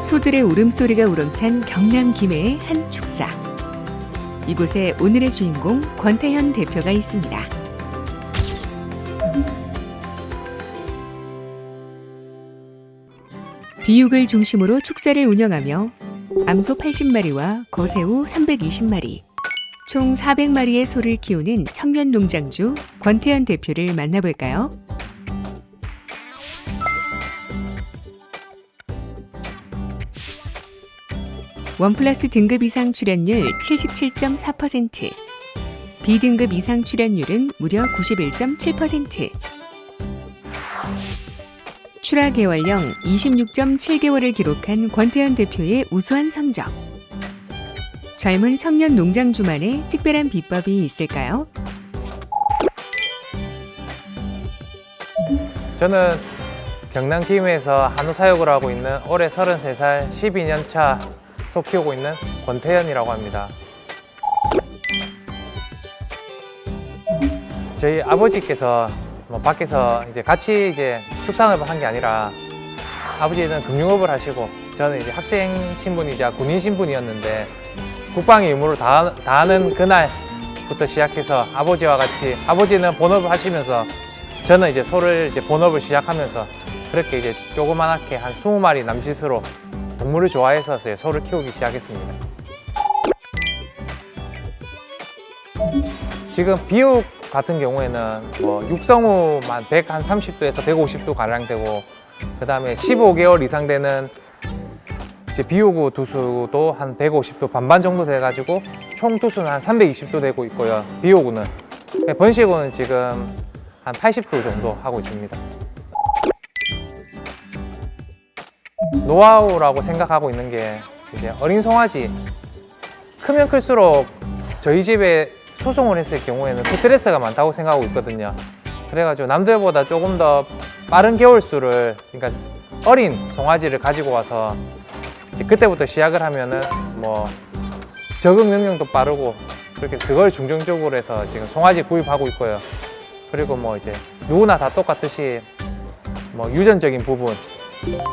소들의 울음소리가 우렁찬 경남 김해의 한 축사. 이곳에 오늘의 주인공 권태현 대표가 있습니다. 비육을 중심으로 축사를 운영하며 암소 80마리와 거새우 320마리, 총 400마리의 소를 키우는 청년 농장주 권태현 대표를 만나볼까요? 원플러스 등급 이상 출연율 77.4%, B등급 이상 출연율은 무려 91.7%, 출하 개월령 26.7개월을 기록한 권태현 대표의 우수한 성적. 젊은 청년 농장주만의 특별한 비법이 있을까요? 저는 경남 김해에서 한우 사육을 하고 있는 올해 33살 12년 차 소 키우고 있는 권태현이라고 합니다. 저희 아버지께서 밖에서 이제 같이 축산업을 한 게 아니라 아버지는 금융업을 하시고 저는 이제 학생 신분이자 군인 신분이었는데 국방의 의무를 다하는 그날부터 시작해서 아버지와 같이 아버지는 본업을 하시면서 저는 이제 소를 본업을 시작하면서 그렇게 이제 조그맣게 한 20마리 남짓으로 동물을 좋아해서 소를 키우기 시작했습니다. 지금 비육 같은 경우에는 육성우만 130도에서 150도 가량 되고, 그 다음에 15개월 이상 되는 비육우 두수도 한 150도 반반 정도 돼가지고 총 두수는 한 320도 되고 있고요. 비육우는 번식우는 지금 한 80도 정도 하고 있습니다. 노하우라고 생각하고 있는 게 이제 어린 송아지 크면 클수록 저희 집에 수송을 했을 경우에는 스트레스가 많다고 생각하고 있거든요. 그래가지고 남들보다 조금 더 빠른 개월수를, 그러니까 어린 송아지를 가지고 와서 이제 그때부터 시작을 하면은 적응 능력도 빠르고 그렇게 그걸 중점적으로 해서 지금 송아지 구입하고 있고요. 그리고 이제 누구나 다 똑같듯이 유전적인 부분,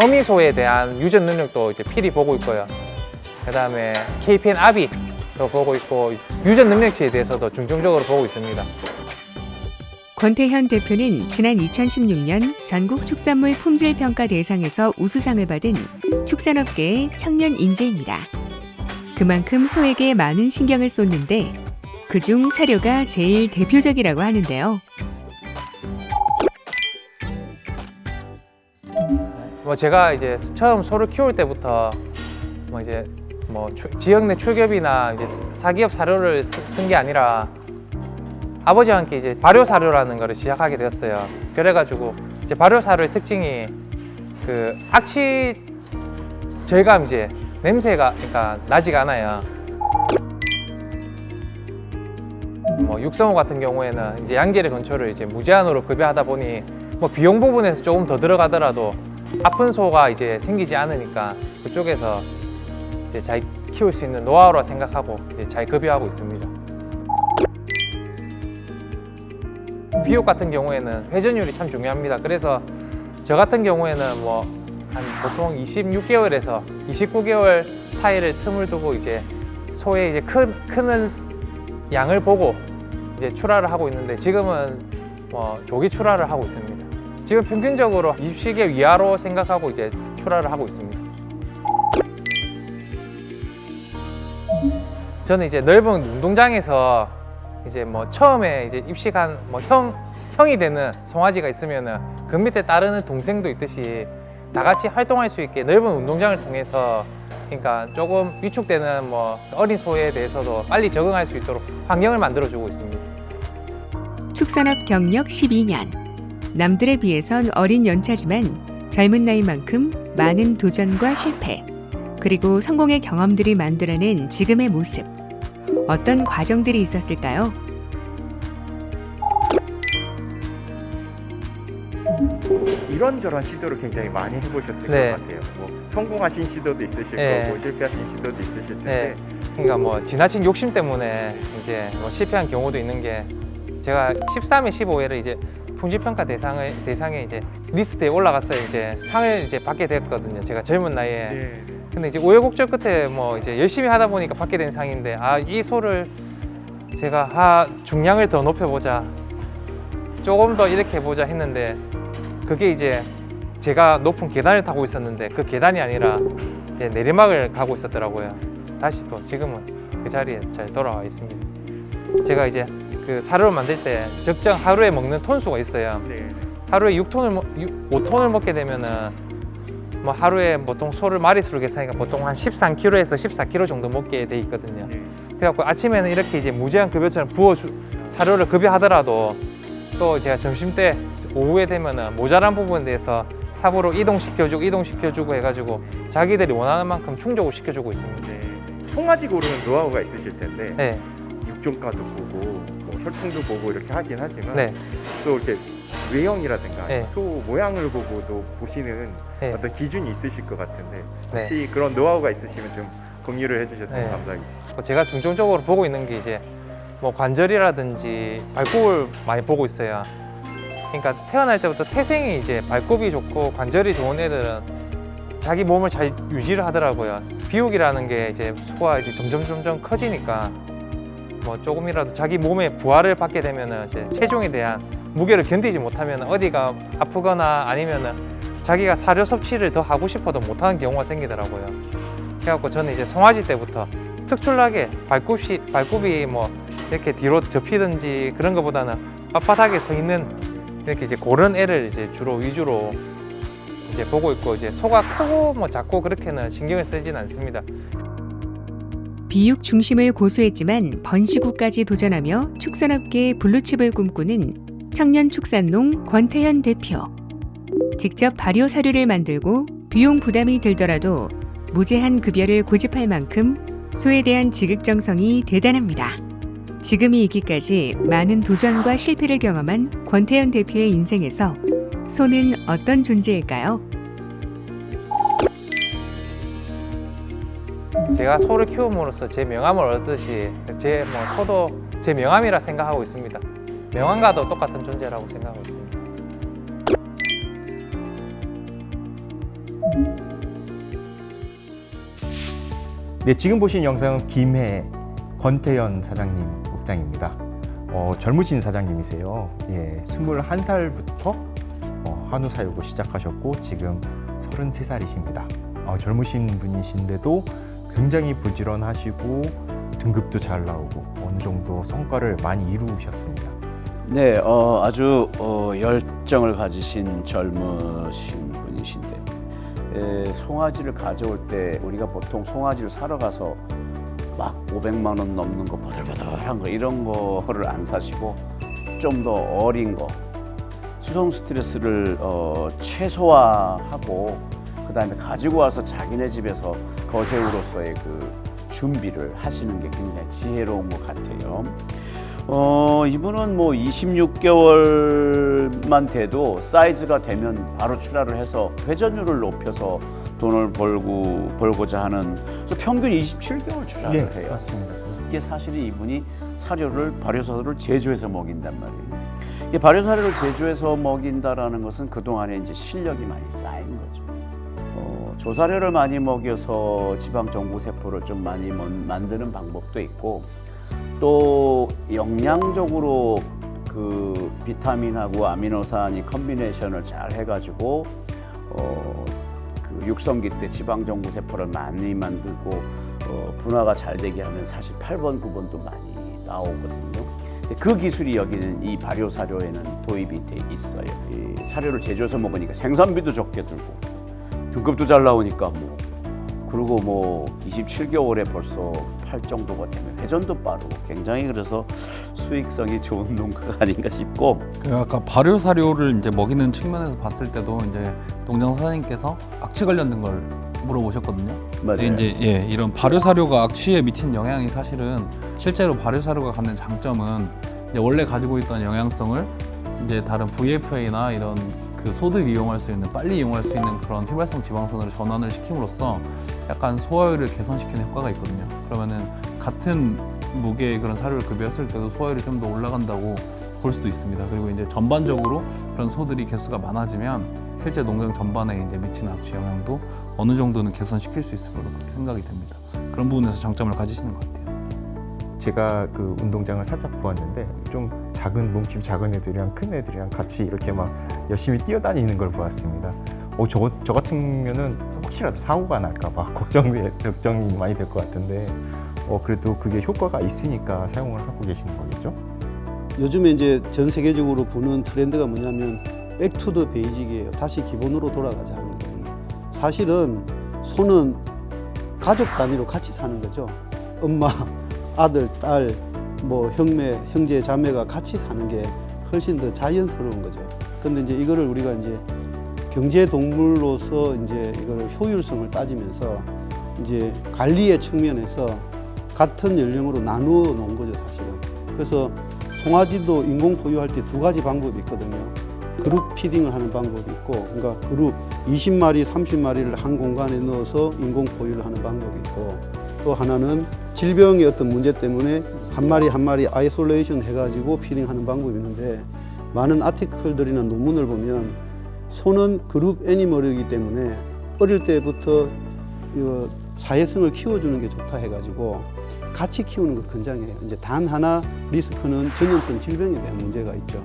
어미소에 대한 유전 능력도 이제 필히 보고 있고요. 그 다음에 KPN 아비도 보고 있고 유전 능력치에 대해서도 중점적으로 보고 있습니다. 권태현 대표는 지난 2016년 전국 축산물 품질 평가 대상에서 우수상을 받은 축산업계의 청년 인재입니다. 그만큼 소에게 많은 신경을 쏟는데 그중 사료가 제일 대표적이라고 하는데요. 제가 이제 처음 소를 키울 때부터 지역 내 출ገብ이나 사기업 사료를 쓴 게 아니라 아버지와 함께 이제 발효 사료라는 거를 시작하게 되었어요. 그래가지고 이제 발효 사료의 특징이 그 악취 절감, 냄새가 그러니까 나지가 않아요. 육성우 같은 경우에는 이제 양질의 건초를 무제한으로 급여하다 보니 비용 부분에서 조금 더 들어가더라도 아픈 소가 생기지 않으니까 그쪽에서 잘 키울 수 있는 노하우라 생각하고 잘 급여하고 있습니다. 비육 같은 경우에는 회전율이 참 중요합니다. 그래서 저 같은 경우에는 한 보통 26개월에서 29개월 사이를 틈을 두고 소의 크는 양을 보고 출하를 하고 있는데, 지금은 조기 출하를 하고 있습니다. 지금 평균적으로 20시계 이하로 생각하고 출하를 하고 있습니다. 저는 넓은 운동장에서 처음에 입식한 형이 되는 송아지가 있으면은 그 밑에 따르는 동생도 있듯이 다 같이 활동할 수 있게 넓은 운동장을 통해서, 그러니까 조금 위축되는 어린 소에 대해서도 빨리 적응할 수 있도록 환경을 만들어주고 있습니다. 축산업 경력 12년. 남들에 비해선 어린 연차지만 젊은 나이만큼 많은 도전과 실패, 그리고 성공의 경험들이 만들어낸 지금의 모습. 어떤 과정들이 있었을까요? 이런저런 시도를 굉장히 많이 해보셨을 네. 것 같아요. 성공하신 시도도 있으실 네. 거고 실패하신 시도도 있으실 텐데. 그러니까 지나친 욕심 때문에 실패한 경우도 있는 게, 제가 13회, 15회를 품질평가 대상에 리스트에 올라가서 상을 받게 됐거든요. 제가 젊은 나이에. 네. 근데 이제 우여곡절 끝에 뭐 이제 열심히 하다 보니까 받게 된 상인데, 아, 이 소를 제가 중량을 더 높여보자, 조금 더 이렇게 해보자 했는데, 그게 이제 제가 높은 계단을 타고 있었는데 그 계단이 아니라 이제 내리막을 가고 있었더라고요. 다시 또 지금은 그 자리에 잘 돌아와 있습니다. 제가 이제 그 사료를 만들 때 적정 하루에 먹는 톤수가 있어요. 네. 하루에 5톤을 먹게 되면은 뭐 하루에 보통 소를 마리수로 계산하니까 보통 한 13kg에서 14kg 정도 먹게 돼 있거든요. 네. 그래갖고 아침에는 이렇게 이제 무제한 급여처럼 사료를 급여하더라도 또 제가 점심 때 오후에 되면은 모자란 부분에 대해서 삽으로 이동시켜주고 해가지고 자기들이 원하는 만큼 충족을 시켜주고 있습니다. 네. 송아지 고르는 노하우가 있으실 텐데 네, 육종가도 보고 뭐 혈통도 보고 이렇게 하긴 하지만 네, 또 이렇게 외형이라든가 네. 소 모양을 보고도 보시는 네. 어떤 기준이 있으실 것 같은데 네. 혹시 그런 노하우가 있으시면 좀 공유를 해주셨으면 네. 감사하겠습니다. 제가 중점적으로 보고 있는 게 이제 뭐 관절이라든지 발굽을 많이 보고 있어요. 그러니까 태어날 때부터 태생이 이제 발굽이 좋고 관절이 좋은 애들은 자기 몸을 잘 유지를 하더라고요. 비육이라는 게 이제 소가 이제 점점 커지니까 뭐 조금이라도 자기 몸에 부하를 받게 되면은 이제 체중에 대한 무게를 견디지 못하면 어디가 아프거나 아니면은 자기가 사료 섭취를 더 하고 싶어도 못하는 경우가 생기더라고요. 그래갖고 저는 이제 송아지 때부터 특출나게 발굽이 뭐 이렇게 뒤로 접히든지 그런 것보다는 빳빳하게 서 있는 이렇게 이제 그런 애를 이제 주로 위주로 이제 보고 있고, 이제 소가 크고 뭐 작고 그렇게는 신경을 쓰진 않습니다. 비육 중심을 고수했지만 번식후까지 도전하며 축산업계의 블루칩을 꿈꾸는 청년 축산농 권태현 대표. 직접 발효 사료를 만들고 비용 부담이 들더라도 무제한 급여를 고집할 만큼 소에 대한 지극정성이 대단합니다. 지금 이 이기까지 많은 도전과 실패를 경험한 권태현 대표의 인생에서 소는 어떤 존재일까요? 제가 소를 키움으로써 제 명함을 얻듯이 소도 제 명함이라 생각하고 있습니다. 명함과도 똑같은 존재라고 생각하고 있습니다. 네, 지금 보신 영상은 김해 권태현 사장님 목장입니다. 젊으신 사장님이세요. 예, 21살부터 한우 사육을 시작하셨고 지금 33살이십니다. 젊으신 분이신데도 굉장히 부지런하시고 등급도 잘 나오고 어느 정도 성과를 많이 이루셨습니다. 네, 아주 열정을 가지신 젊으신 분이신데 송아지를 가져올 때 우리가 보통 송아지를 사러 가서 막 500만 원 넘는 거 버들버들한 거 이런 거를 안 사시고 좀 더 어린 거 수송 스트레스를 최소화하고 그다음에 가지고 와서 자기네 집에서 거세우로서의 그 준비를 하시는 게 굉장히 지혜로운 것 같아요. 이분은 뭐 26개월만 돼도 사이즈가 되면 바로 출하를 해서 회전율을 높여서 돈을 벌고자 하는, 그래서 평균 27개월 출하를 해요. 맞습니다. 이게 사실은 이분이 발효사료를 제조해서 먹인단 말이에요. 이 발효사료를 제조해서 먹인다라는 것은 그동안에 이제 실력이 많이 쌓인 거죠. 조사료를 많이 먹여서 지방 정구 세포를 좀 많이 만드는 방법도 있고, 또 영양적으로 그 비타민하고 아미노산이 컨비네이션을 잘 해가지고 그 육성기 때 지방 정구 세포를 많이 만들고 분화가 잘 되게 하면 사실 8번, 9번도 많이 나오거든요. 근데 그 기술이 여기는 이 발효 사료에는 도입이 돼 있어요. 이 사료를 제조해서 먹으니까 생산비도 적게 들고 등급도 잘 나오니까 그리고 27개월에 벌써 팔 정도가 되면 회전도 빠르고 굉장히 그래서 수익성이 좋은 농가가 아닌가 싶고. 아까 발효 사료를 이제 먹이는 측면에서 봤을 때도 이제 농장 사장님께서 악취 관련된 걸 물어보셨거든요. 맞아요. 근데 이제 이런 발효 사료가 악취에 미친 영향이 사실은 실제로 발효 사료가 갖는 장점은 이제 원래 가지고 있던 영양성을 이제 다른 VFA나 이런 그 소들이 이용할 수 있는, 빨리 이용할 수 있는 그런 휘발성 지방산으로 전환을 시킴으로써 약간 소화율을 개선시키는 효과가 있거든요. 그러면은 같은 무게의 그런 사료를 급여했을 때도 소화율이 좀 더 올라간다고 볼 수도 있습니다. 그리고 이제 전반적으로 그런 소들이 개수가 많아지면 실제 농장 전반에 이제 미치는 악취 영향도 어느 정도는 개선시킬 수 있을 거라고 그렇게 생각이 됩니다. 그런 부분에서 장점을 가지시는 것 같아요. 제가 그 운동장을 살짝 보았는데 좀 작은 몸집 작은 애들이랑 큰 애들이랑 같이 이렇게 막 열심히 뛰어다니는 걸 보았습니다. 저 같으면은 혹시라도 사고가 날까 봐 걱정이 많이 될 것 같은데 그래도 그게 효과가 있으니까 사용을 하고 계시는 거겠죠? 요즘에 이제 전 세계적으로 부는 트렌드가 뭐냐면 백투 더 베이직이에요. 다시 기본으로 돌아가자는 거예요. 사실은 소는 가족 단위로 같이 사는 거죠. 엄마, 아들, 딸, 뭐 형매, 형제, 자매가 같이 사는 게 훨씬 더 자연스러운 거죠. 근데 이제 이거를 우리가 이제 경제 동물로서 이제 이걸 효율성을 따지면서 이제 관리의 측면에서 같은 연령으로 나누어 놓은 거죠, 사실은. 그래서 송아지도 인공 포유할 때 두 가지 방법이 있거든요. 그룹 피딩을 하는 방법이 있고, 그러니까 그룹 20마리, 30마리를 한 공간에 넣어서 인공 포유를 하는 방법이 있고, 또 하나는 질병의 어떤 문제 때문에 한 마리 한 마리 아이솔레이션 해가지고 피딩하는 방법이 있는데, 많은 아티클들이나 논문을 보면 소는 그룹 애니멀이기 때문에 어릴 때부터 사회성을 키워주는 게 좋다 해가지고 같이 키우는 걸 권장해요. 이제 단 하나 리스크는 전염성 질병에 대한 문제가 있죠.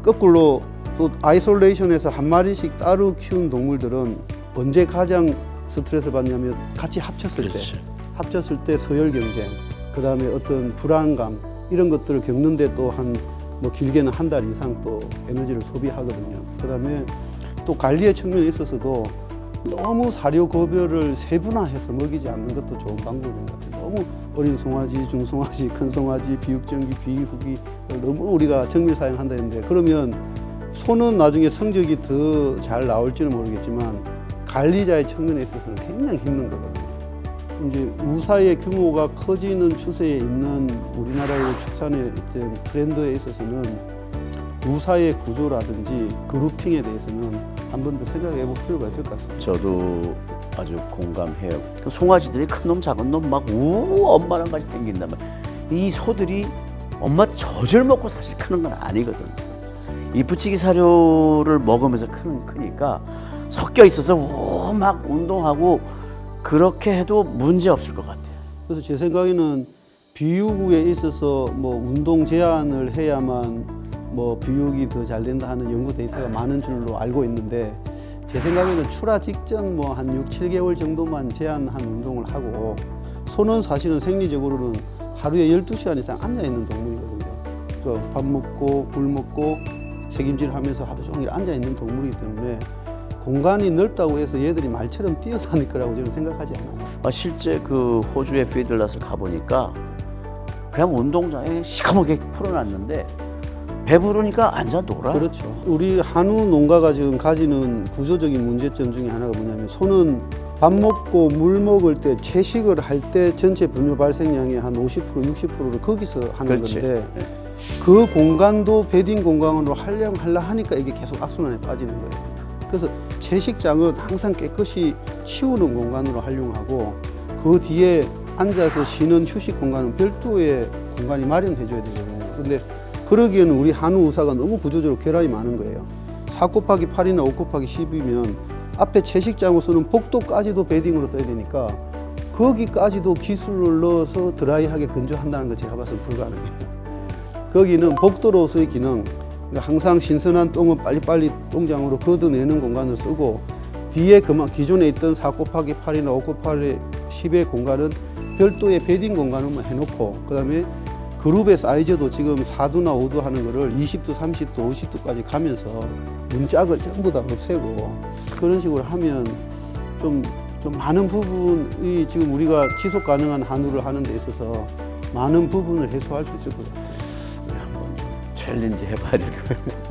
거꾸로 또 아이솔레이션에서 한 마리씩 따로 키운 동물들은 언제 가장 스트레스를 받냐면 같이 합쳤을 때 서열 경쟁, 그 다음에 어떤 불안감 이런 것들을 겪는데 또 뭐 길게는 한 달 이상 또 에너지를 소비하거든요. 그 다음에 또 관리의 측면에 있어서도 너무 사료 급여를 세분화해서 먹이지 않는 것도 좋은 방법인 것 같아요. 너무 어린 송아지, 중송아지, 큰 송아지, 비육정기, 비후기 너무 우리가 정밀 사용한다 했는데, 그러면 소는 나중에 성적이 더 잘 나올지는 모르겠지만 관리자의 측면에 있어서는 굉장히 힘든 거거든요. 이제 우사의 규모가 커지는 추세에 있는 우리나라의 축산의 어떤 트렌드에 있어서는 우사의 구조라든지 그룹핑에 대해서는 한 번 더 생각해 볼 필요가 있을 것 같습니다. 저도 아주 공감해요. 그 송아지들이 큰 놈 작은 놈 막 엄마랑 같이 땡긴단 말이에요. 이 소들이 엄마 젖을 먹고 사실 크는 건 아니거든요. 이 부치기 사료를 먹으면서 크니까 섞여 있어서 막 운동하고 그렇게 해도 문제 없을 것 같아요. 그래서 제 생각에는 비육에 있어서 뭐 운동 제한을 해야만 뭐 비육이 더 잘 된다 하는 연구 데이터가 많은 줄로 알고 있는데, 제 생각에는 출하 직전 뭐 한 6, 7개월 정도만 제한한 운동을 하고, 소는 사실은 생리적으로는 하루에 12시간 이상 앉아 있는 동물이거든요. 그러니까 밥 먹고 물 먹고 책임질 하면서 하루 종일 앉아 있는 동물이기 때문에 공간이 넓다고 해서 얘들이 말처럼 뛰어다닐 거라고 저는 생각하지 않아요. 실제 그 호주의 피들랏을 가보니까 그냥 운동장에 시커멓게 풀어놨는데 배부르니까 앉아 놀아. 그렇죠. 우리 한우 농가가 지금 가지는 구조적인 문제점 중에 하나가 뭐냐면, 소는 밥 먹고 물 먹을 때 채식을 할 때 전체 분뇨 발생량의 한 50%, 60%를 거기서 하는 그렇지. 건데, 그 공간도 베딩 공간으로 하려 하니까 이게 계속 악순환에 빠지는 거예요. 그래서 채식장은 항상 깨끗이 치우는 공간으로 활용하고, 그 뒤에 앉아서 쉬는 휴식 공간은 별도의 공간이 마련해 줘야 되거든요. 근데 그러기에는 우리 한우 우사가 너무 구조적으로 결함이 많은 거예요. 4 곱하기 8이나 5 곱하기 10이면 앞에 채식장을 쓰는 복도까지도 베딩으로 써야 되니까 거기까지도 기술을 넣어서 드라이하게 건조한다는 거 제가 봐서 불가능해요. 거기는 복도로서의 기능, 그러니까 항상 신선한 똥은 빨리빨리 똥장으로 걷어내는 공간을 쓰고, 뒤에 그만 기존에 있던 4 곱하기 8이나 5 곱하기 10의 공간은 별도의 베딩 공간을 해놓고, 그 다음에 그룹의 사이즈도 지금 4두나 5두 하는 거를 20두, 30두, 50두까지 가면서 문짝을 전부 다 없애고, 그런 식으로 하면 좀 많은 부분이 지금 우리가 지속 가능한 한우를 하는 데 있어서 많은 부분을 해소할 수 있을 것 같아요. 우리 한번 챌린지 해봐야 될 것 같아요.